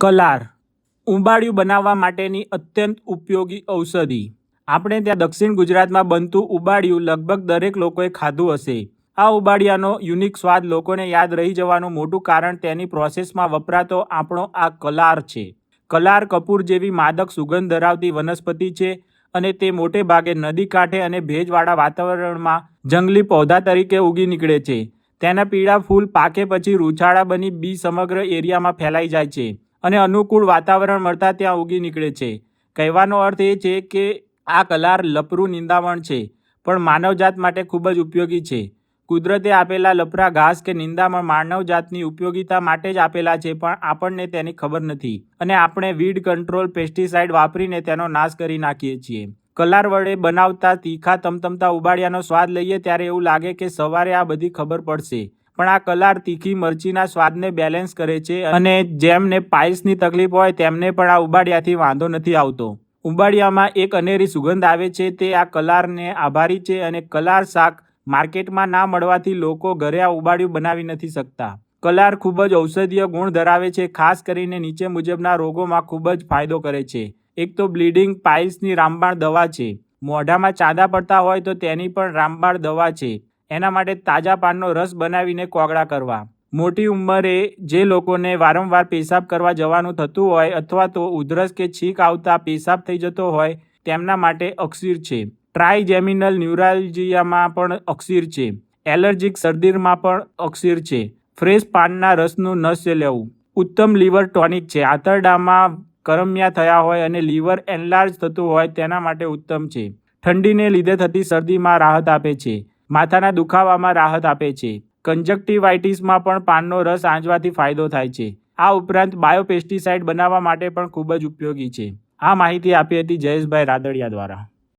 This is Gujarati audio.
કલાર ઉંબાડિયું બનાવવા માટેની અત્યંત ઉપયોગી ઔષધિ। આપણે ત્યાં દક્ષિણ ગુજરાતમાં બનતું ઉંબાડિયું લગભગ દરેક લોકોએ ખાધું હશે। આ ઉંબાડિયાનો યુનિક સ્વાદ લોકોને યાદ રહી જવાનું મોટું કારણ તેની પ્રોસેસમાં વપરાતો આપણો આ કલાર છે। કલાર કપૂર જેવી માદક સુગંધ ધરાવતી વનસ્પતિ છે અને તે મોટે ભાગે નદી કાંઠે અને ભેજવાળા વાતાવરણમાં જંગલી પૌધા તરીકે ઉગી નીકળે છે। તેના પીળા ફૂલ પાકે પછી રૂછાળા બની બી સમગ્ર એરિયામાં ફેલાઈ જાય છે અને અનુકૂળ વાતાવરણ મળતા ત્યાં ઉગી નીકળે છે। કહેવાનો અર્થ એ છે કે આ કલાર લપરું નિંદામણ છે પણ માનવજાત માટે ખૂબ જ ઉપયોગી છે। કુદરતે આપેલા લપરા ઘાસ કે નિંદામણ માનવજાતની ઉપયોગિતા માટે જ આપેલા છે પણ આપણને તેની ખબર નથી અને આપણે વીડ કંટ્રોલ પેસ્ટિસાઇડ વાપરીને તેનો નાશ કરી નાખીએ છીએ। કલાર વડે બનાવતા તીખા તમતમતા ઉંબાડિયાનો સ્વાદ લઈએ ત્યારે એવું લાગે કે સવારે આ બધી ખબર પડશે પણ આ કલાર તીખી મરચીના સ્વાદને બેલેન્સ કરે છે અને જેમને પાઇલ્સની તકલીફ હોય તેમને પણ આ ઉંબાડિયાથી વાંધો નથી આવતો। ઉંબાડિયામાં એક અનેરી સુગંધ આવે છે તે આ કલારને આભારી છે અને કલાર શાક માર્કેટમાં ના મળવાથી લોકો ઘરે આ ઉંબાડિયું બનાવી નથી શકતા। કલાર ખૂબ જ ઔષધીય ગુણ ધરાવે છે, ખાસ કરીને નીચે મુજબના રોગોમાં ખૂબ જ ફાયદો કરે છે। એક તો બ્લીડિંગ પાઇલ્સની રામબાણ દવા છે। મોઢામાં ચાંદા પડતા હોય તો તેની પણ રામબાણ દવા છે। એના માટે તાજા પાનનો રસ બનાવીને કોગળા કરવા। મોટી ઉંમરે જે લોકોને વારંવાર પેશાબ કરવા જવાનું થતું હોય અથવા તો ઉધરસ કે છીંક આવતા પેશાબ થઈ જતો હોય તેમના માટે અક્સિર છે। ટ્રાઇજેમિનલ ન્યુરાલ્જિયામાં પણ અક્સિર છે। એલર્જીક શરદીમાં પણ અક્સિર છે। ફ્રેશ પાનના રસનું નશ્ય લેવું ઉત્તમ લીવર ટોનિક છે। આંતરડામાં કરમિયા થયા હોય અને લીવર એનલાર્જ થતું હોય તેના માટે ઉત્તમ છે। ઠંડીને લીધે થતી શરદીમાં રાહત આપે છે। માથાના દુખાવામાં રાહત આપે છે। કંજક્ટિવાઇટિસમાં પણ પાનનો રસ આંજવાથી ફાયદો થાય છે। આ ઉપરાંત બાયોપેસ્ટિસાઇડ બનાવવા માટે પણ ખૂબ જ ઉપયોગી છે। આ માહિતી આપી હતી જયેશભાઈ રાદડિયા દ્વારા।